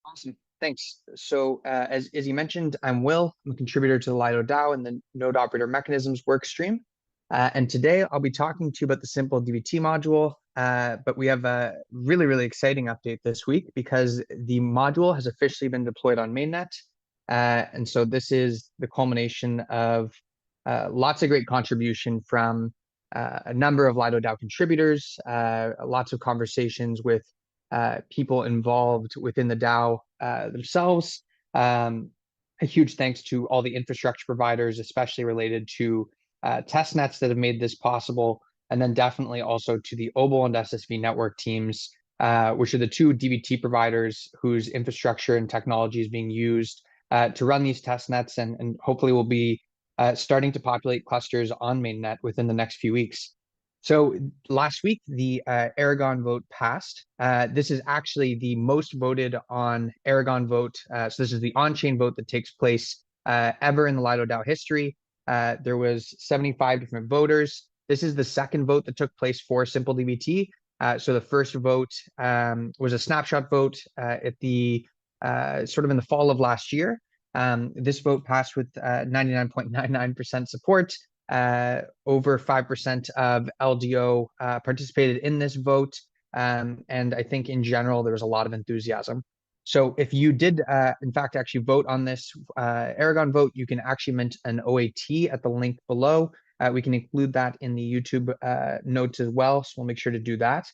Awesome. Thanks. So, as you mentioned, I'm Will. I'm a contributor to the Lido DAO and the Node Operator Mechanisms work stream. And today I'll be talking to you about the simple DVT module. But we have a really exciting update this week because the module has officially been deployed on mainnet. And so this is the culmination of lots of great contribution from a number of Lido DAO contributors, lots of conversations with people involved within the DAO themselves. A huge thanks to all the infrastructure providers, especially related to testnets that have made this possible, and then definitely also to the OBOL and SSV network teams, which are the two DVT providers whose infrastructure and technology is being used to run these testnets, and hopefully will be starting to populate clusters on mainnet within the next few weeks. So last week, the Aragon vote passed. This is actually the most voted on Aragon vote. So this is the on-chain vote that takes place ever in the Lido DAO history. There was 75 different voters. This is the second vote that took place for Simple DVT. So the first vote was a snapshot vote at the sort of in the fall of last year. This vote passed with 99.99% support. Over 5% of LDO participated in this vote. And I think in general, there was a lot of enthusiasm. So if you did, in fact, actually vote on this Aragon vote, you can actually mint an OAT at the link below. We can include that in the YouTube notes as well. So we'll make sure to do that.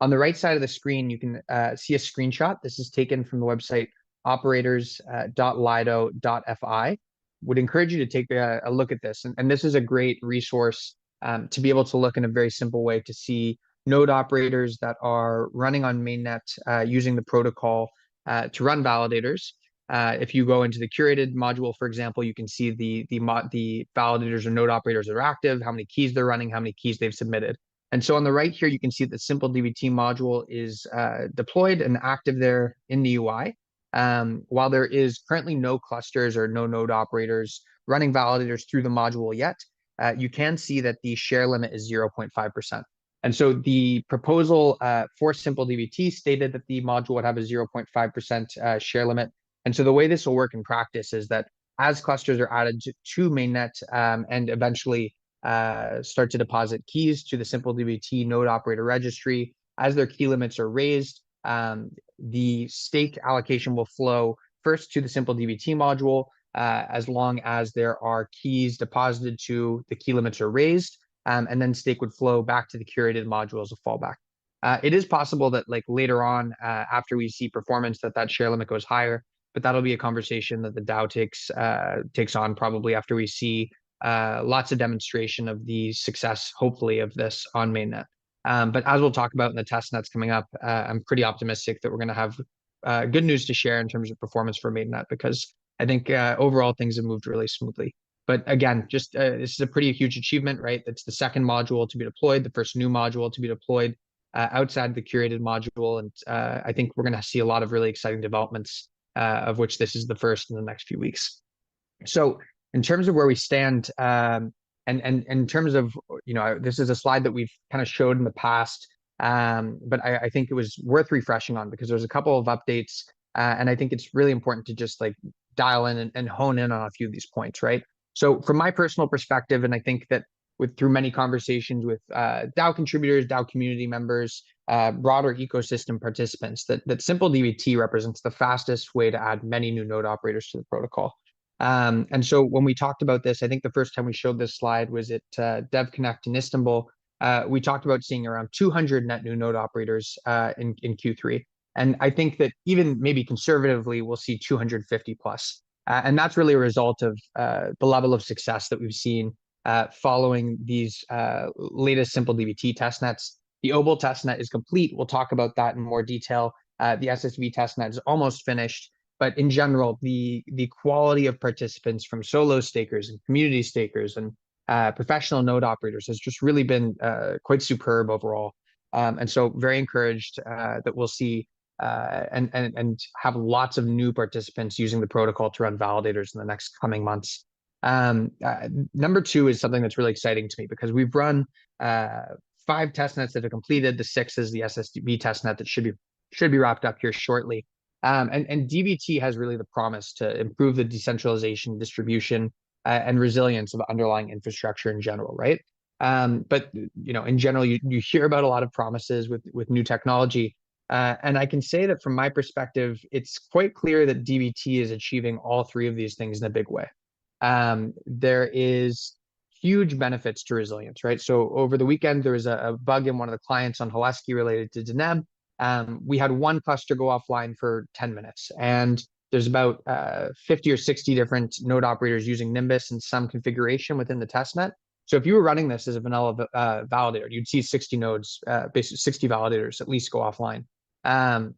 On the right side of the screen, you can see a screenshot. This is taken from the website operators.lido.fi. Would encourage you to take a look at this. And this is a great resource to be able to look in a very simple way to see node operators that are running on mainnet using the protocol to run validators. If you go into the curated module, for example, you can see the validators or node operators that are active, how many keys they're running, how many keys they've submitted. And so on the right here, you can see the simple DVT module is deployed and active there in the UI. While there is currently no clusters or no node operators running validators through the module yet, you can see that the share limit is 0.5%. And so the proposal for Simple DVT stated that the module would have a 0.5% share limit. And so the way this will work in practice is that as clusters are added to mainnet and eventually start to deposit keys to the Simple DVT node operator registry, as their key limits are raised, the stake allocation will flow first to the Simple DVT module as long as there are keys deposited to the key limits are raised, and then stake would flow back to the curated module as a fallback. It is possible that like later on, after we see performance, that share limit goes higher, but that'll be a conversation that the DAO takes on probably after we see lots of demonstration of the success, hopefully, of this on mainnet. But as we'll talk about in the test nets coming up, I'm pretty optimistic that we're going to have good news to share in terms of performance for mainnet, because I think overall things have moved really smoothly. But again, just this is a pretty huge achievement, right? It's the second module to be deployed, the first new module to be deployed outside the curated module. And I think we're going to see a lot of really exciting developments, of which this is the first in the next few weeks. So in terms of where we stand, and in terms of, this is a slide that we've kind of showed in the past, but I think it was worth refreshing on because there's a couple of updates, and I think it's really important to just like dial in and hone in on a few of these points, right? So from my personal perspective, and I think that through many conversations with DAO contributors, DAO community members, broader ecosystem participants, that Simple DVT represents the fastest way to add many new node operators to the protocol. And so when we talked about this, I think the first time we showed this slide was at DevConnect in Istanbul. We talked about seeing around 200 net new node operators in Q3. And I think that even maybe conservatively, we'll see 250 plus. And that's really a result of the level of success that we've seen following these latest Simple DVT testnets. The OBOL testnet is complete. We'll talk about that in more detail. The SSV testnet is almost finished. But in general, the quality of participants from solo stakers and community stakers and professional node operators has just really been quite superb overall. And so very encouraged that we'll see and have lots of new participants using the protocol to run validators in the next coming months. Number two is something that's really exciting to me because we've run 5 testnets that are completed. The 6th is the SSV testnet that should be wrapped up here shortly. And DVT has really the promise to improve the decentralization, distribution, and resilience of underlying infrastructure in general, right? But in general, you hear about a lot of promises with new technology, and I can say that from my perspective, it's quite clear that DVT is achieving all three of these things in a big way. There is huge benefits to resilience, right? So over the weekend, there was a bug in one of the clients on Husky related to Deneb. We had one cluster go offline for 10 minutes, and there's about 50 or 60 different node operators using Nimbus in some configuration within the testnet. So if you were running this as a vanilla validator, you'd see 60 nodes, basically 60 validators at least go offline. Um,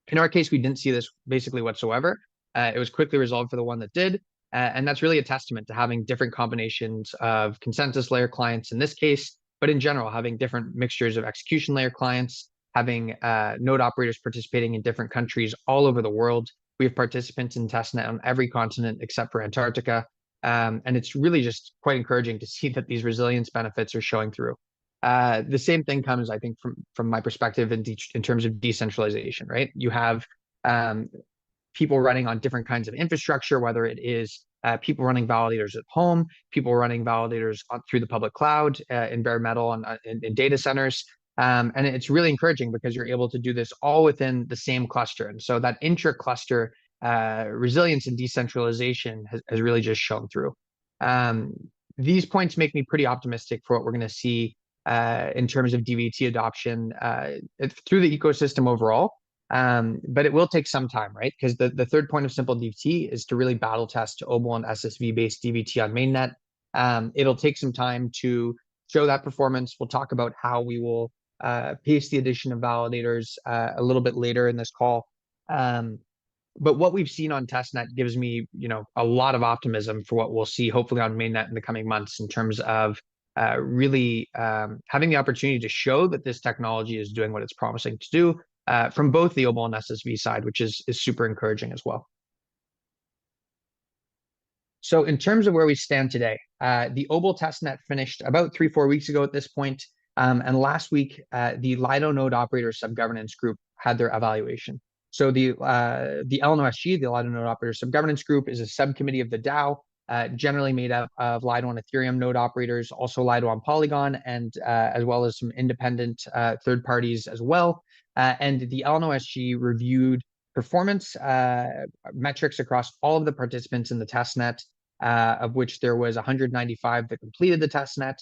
in our case, we didn't see this basically whatsoever. It was quickly resolved for the one that did. And that's really a testament to having different combinations of consensus layer clients in this case, but in general, having different mixtures of execution layer clients, having node operators participating in different countries all over the world. We have participants in testnet on every continent except for Antarctica. And it's really just quite encouraging to see that these resilience benefits are showing through. The same thing comes, I think, from my perspective in terms of decentralization, right? You have um, people running on different kinds of infrastructure, whether it is people running validators at home, people running validators through the public cloud, in bare metal and in data centers. And it's really encouraging because you're able to do this all within the same cluster. And so that intra-cluster resilience and decentralization has really just shown through. Um, these points make me pretty optimistic for what we're going to see in terms of DVT adoption through the ecosystem overall. But it will take some time, right? Because the third point of simple DVT is to really battle test OBL and SSV based DVT on mainnet. It'll take some time to show that performance. We'll talk about how we will pace the addition of validators a little bit later in this call. But what we've seen on testnet gives me, a lot of optimism for what we'll see hopefully on mainnet in the coming months in terms of really having the opportunity to show that this technology is doing what it's promising to do from both the OBL and SSV side, which is super encouraging as well. So in terms of where we stand today, the OBL testnet finished about 3-4 weeks ago at this point. And last week, the Lido node operator subgovernance group had their evaluation. So the NOCC, the Lido node operator subgovernance group, is a subcommittee of the DAO, generally made up of Lido and Ethereum node operators, also Lido on Polygon, and as well as some independent third parties as well. And the NOCC reviewed performance metrics across all of the participants in the testnet, of which there was 195 that completed the testnet.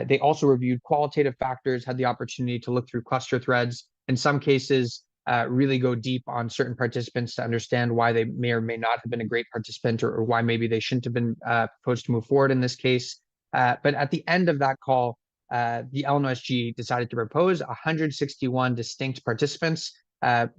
They also reviewed qualitative factors, had the opportunity to look through cluster threads, in some cases, really go deep on certain participants to understand why they may or may not have been a great participant, or why maybe they shouldn't have been proposed to move forward in this case. But at the end of that call, the NOCC decided to propose 161 distinct participants for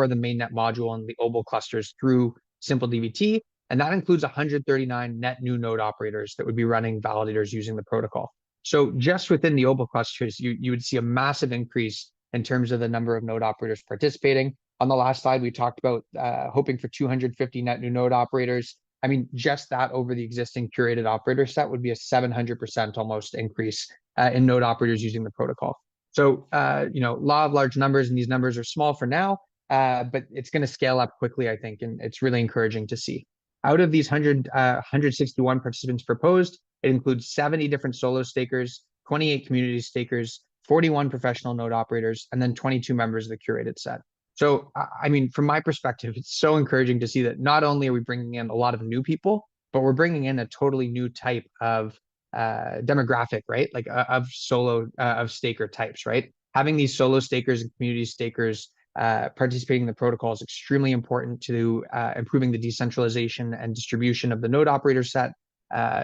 the mainnet module and the OBL clusters through simple DVT. And that includes 139 net new node operators that would be running validators using the protocol. So just within the OBL clusters, you would see a massive increase in terms of the number of node operators participating. On the last slide, we talked about hoping for 250 net new node operators. I mean, just that over the existing curated operator set would be a 700% almost increase in node operators using the protocol. So, law of large numbers, and these numbers are small for now, but it's going to scale up quickly, I think, and it's really encouraging to see. Out of these 161 participants proposed, it includes 70 different solo stakers, 28 community stakers, 41 professional node operators, and then 22 members of the curated set. So, I mean, from my perspective, it's so encouraging to see that not only are we bringing in a lot of new people, but we're bringing in a totally new type of demographic, right? Like of staker types, right? Having these solo stakers and community stakers participating in the protocol is extremely important to improving the decentralization and distribution of the node operator set,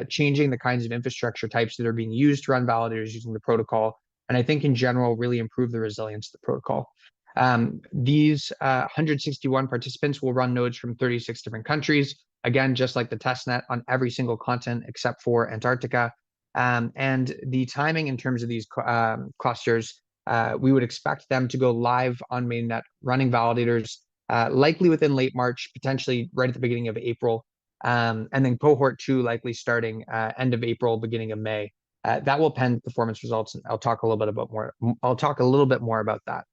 changing the kinds of infrastructure types that are being used to run validators using the protocol, and I think in general really improve the resilience of the protocol. These 161 participants will run nodes from 36 different countries, again, just like the testnet, on every single continent except for Antarctica. And the timing in terms of these clusters, we would expect them to go live on mainnet running validators, likely within late March, potentially right at the beginning of April, and then cohort 2 likely starting end of April, beginning of May. That will pend performance results, and I'll talk a little bit more about that.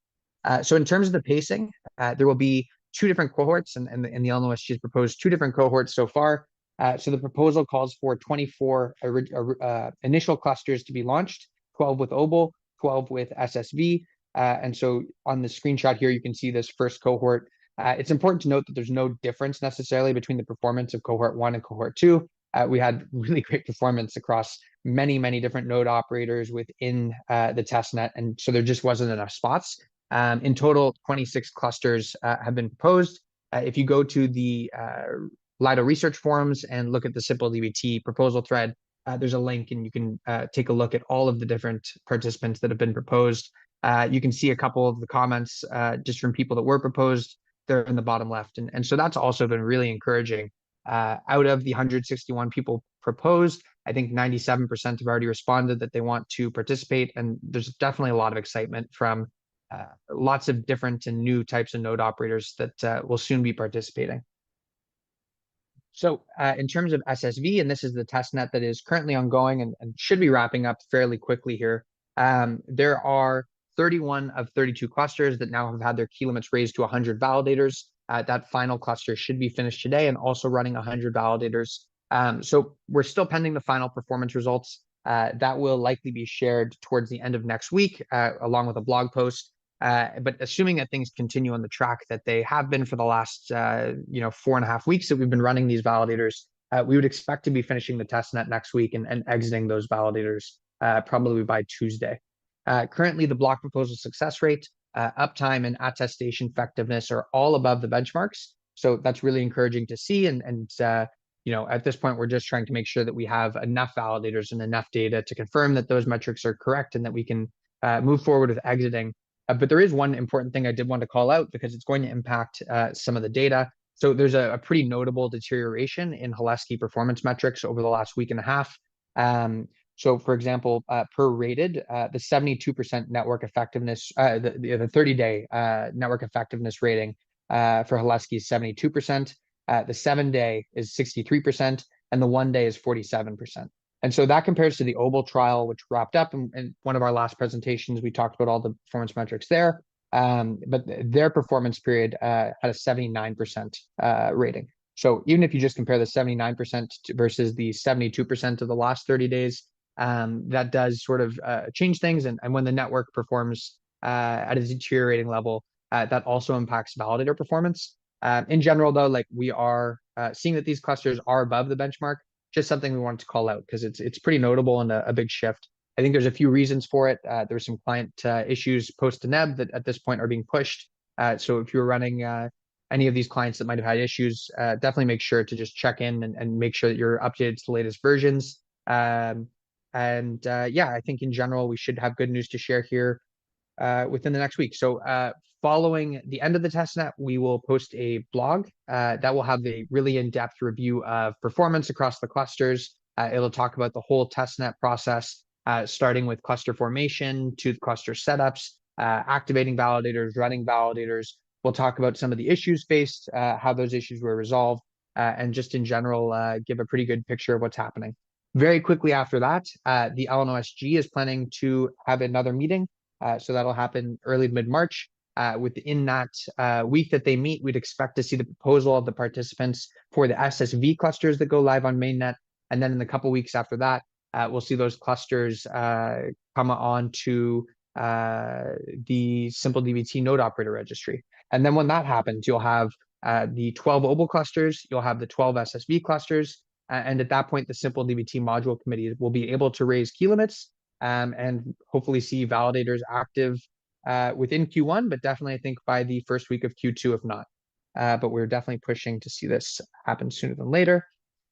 So in terms of the pacing, there will be two different cohorts, and the NOCC has proposed two different cohorts so far. So the proposal calls for 24 initial clusters to be launched, 12 with OBOL, 12 with SSV. And so on the screenshot here, you can see this first cohort. It's important to note that there's no difference necessarily between the performance of cohort 1 and cohort 2. We had really great performance across many different node operators within the testnet, and so there just wasn't enough spots. In total, 26 clusters have been proposed. If you go to the Lido research forums and look at the simple DVT proposal thread, there's a link, and you can take a look at all of the different participants that have been proposed. You can see a couple of the comments just from people that were proposed. They're in the bottom left, and so that's also been really encouraging. Out of the 161 people proposed, I think 97% have already responded that they want to participate, and there's definitely a lot of excitement from lots of different and new types of node operators that will soon be participating. So in terms of SSV, and this is the testnet that is currently ongoing and should be wrapping up fairly quickly here, there are 31 of 32 clusters that now have had their key limits raised to 100 validators. That final cluster should be finished today and also running 100 validators. So we're still pending the final performance results. That will likely be shared towards the end of next week, along with a blog post. But assuming that things continue on the track that they have been for the last 4.5 weeks that we've been running these validators, we would expect to be finishing the testnet next week and exiting those validators probably by Tuesday. Currently, the block proposal success rate, uptime, and attestation effectiveness are all above the benchmarks. So that's really encouraging to see. And at this point, we're just trying to make sure that we have enough validators and enough data to confirm that those metrics are correct and that we can move forward with exiting. But there is one important thing I did want to call out because it's going to impact some of the data. So there's a pretty notable deterioration in Haleski performance metrics over the last week and a half. So for example, per rated, the 72% network effectiveness, the 30-day network effectiveness rating for Haleski is 72%. The 7-day is 63%, and the 1-day is 47%. And so that compares to the OBOL trial, which wrapped up in one of our last presentations. We talked about all the performance metrics there, but their performance period had a 79% rating. So even if you just compare the 79% versus the 72% of the last 30 days, that does sort of change things. And when the network performs at a deteriorating level, that also impacts validator performance. In general, though, like we are seeing that these clusters are above the benchmark. Just something we wanted to call out because it's pretty notable and a big shift. I think there's a few reasons for it. There's some client issues post to Neb that at this point are being pushed. So if you're running any of these clients that might have had issues, definitely make sure to just check in and make sure that you're updated to the latest versions. Yeah, I think in general, we should have good news to share here within the next week. So following the end of the testnet, we will post a blog that will have a really in-depth review of performance across the clusters. It'll talk about the whole testnet process, starting with cluster formation to cluster setups, activating validators, running validators. We'll talk about some of the issues faced, how those issues were resolved, and just in general, give a pretty good picture of what's happening. Very quickly after that, the LNOSG is planning to have another meeting. So that'll happen early to mid-March. Within that week that they meet, we'd expect to see the proposal of the participants for the SSV clusters that go live on mainnet. And then in the couple weeks after that, we'll see those clusters come on to the simple DVT node operator registry. And then when that happens, you'll have the 12 OBOL clusters, you'll have the 12 SSV clusters. And at that point, the simple DVT module committee will be able to raise key limits and hopefully see validators active within Q1, but definitely I think by the first week of Q2, if not. But we're definitely pushing to see this happen sooner than later.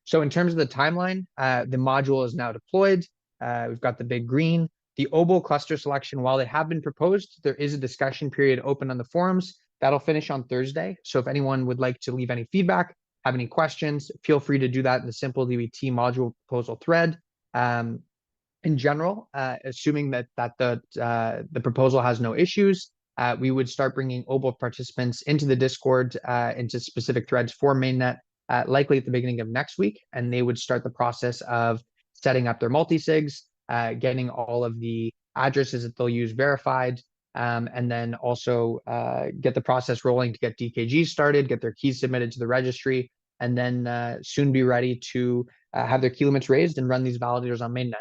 So in terms of the timeline, the module is now deployed. We've got the big green. The OBOL cluster selection, while they have been proposed, there is a discussion period open on the forums. That'll finish on Thursday. So if anyone would like to leave any feedback, have any questions, feel free to do that in the simple DVT module proposal thread. In general, assuming that the proposal has no issues, we would start bringing OBOL participants into the Discord, into specific threads for mainnet, likely at the beginning of next week, and they would start the process of setting up their multi-sigs, getting all of the addresses that they'll use verified, and then also get the process rolling to get DKGs started, get their keys submitted to the registry, and then soon be ready to have their key limits raised and run these validators on mainnet.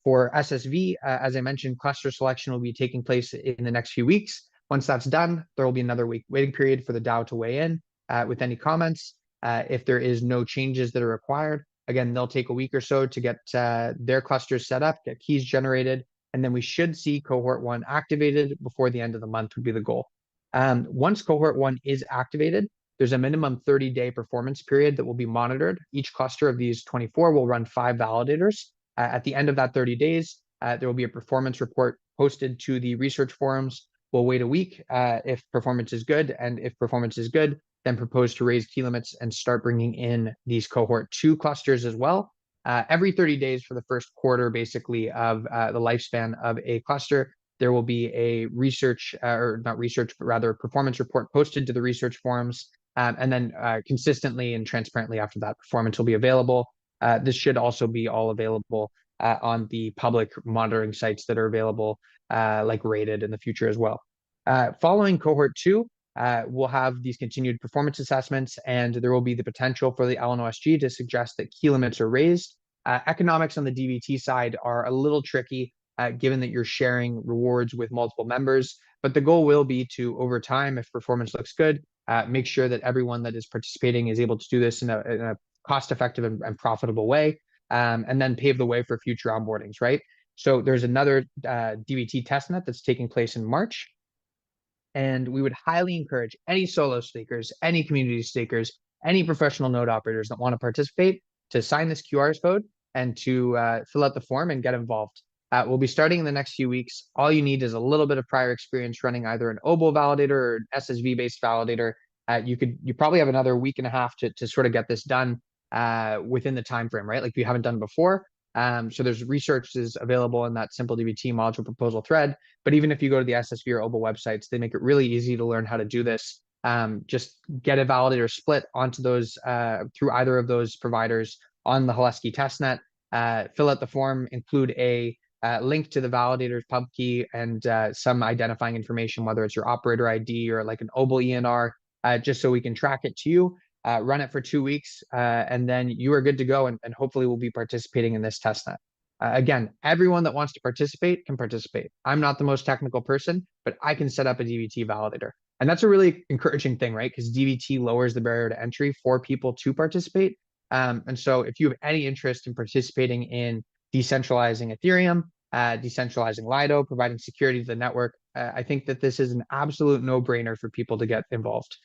For SSV, as I mentioned, cluster selection will be taking place in the next few weeks. Once that's done, there will be another week waiting period for the DAO to weigh in with any comments. If there is no changes that are required, again, they'll take a week or so to get their clusters set up, get keys generated, and then we should see cohort 1 activated before the end of the month would be the goal. Once cohort 1 is activated, there's a minimum 30-day performance period that will be monitored. Each cluster of these 24 will run 5 validators. At the end of that 30 days, there will be a performance report posted to the research forums. We'll wait a week if performance is good, and if performance is good, then propose to raise key limits and start bringing in these cohort 2 clusters as well. Every 30 days for the first quarter, basically, of the lifespan of a cluster, there will be a research, or not research, but rather a performance report posted to the research forums. And then consistently and transparently after that, performance will be available. This should also be all available on the public monitoring sites that are available, like Rated in the future as well. Following cohort 2, we'll have these continued performance assessments, and there will be the potential for the LNOSG to suggest that key limits are raised. Economics on the DVT side are a little tricky, given that you're sharing rewards with multiple members, but the goal will be to, over time, if performance looks good, make sure that everyone that is participating is able to do this in a cost-effective and profitable way, and then pave the way for future onboardings, right? So there's another DVT testnet that's taking place in March, and we would highly encourage any solo stakers, any community stakers, any professional node operators that want to participate to sign this QR code and to fill out the form and get involved. We'll be starting in the next few weeks. All you need is a little bit of prior experience running either an OBO validator or an SSV-based validator. You probably have another week and a half to sort of get this done within the time frame, right? Like if you haven't done before. So there's resources available in that simple DVT module proposal thread. But even if you go to the SSV or OBO websites, they make it really easy to learn how to do this. Just get a validator split onto those through either of those providers on the Husky testnet. Fill out the form, include a link to the validator's pub key and some identifying information, whether it's your operator ID or like an OBO ENR, just so we can track it to you. Run it for 2 weeks, and then you are good to go, and hopefully we'll be participating in this testnet. Again, everyone that wants to participate can participate. I'm not the most technical person, but I can set up a DVT validator. And that's a really encouraging thing, right? Because DVT lowers the barrier to entry for people to participate. And so if you have any interest in participating in decentralizing Ethereum, decentralizing Lido, providing security to the network, I think that this is an absolute no-brainer for people to get involved.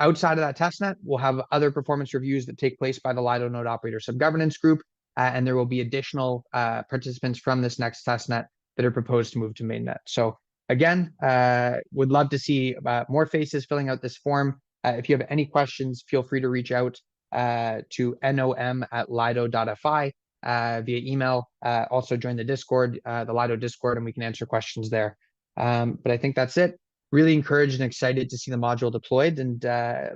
Outside of that testnet, we'll have other performance reviews that take place by the Lido Node Operator Subgovernance Group, and there will be additional participants from this next testnet that are proposed to move to mainnet. So again, would love to see more faces filling out this form. If you have any questions, feel free to reach out to nom@lido.fi via email. Also join the Discord, the Lido Discord, and we can answer questions there. But I think that's it. Really encouraged and excited to see the module deployed, and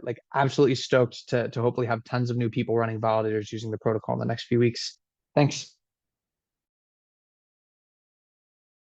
like absolutely stoked to hopefully have tons of new people running validators using the protocol in the next few weeks. Thanks.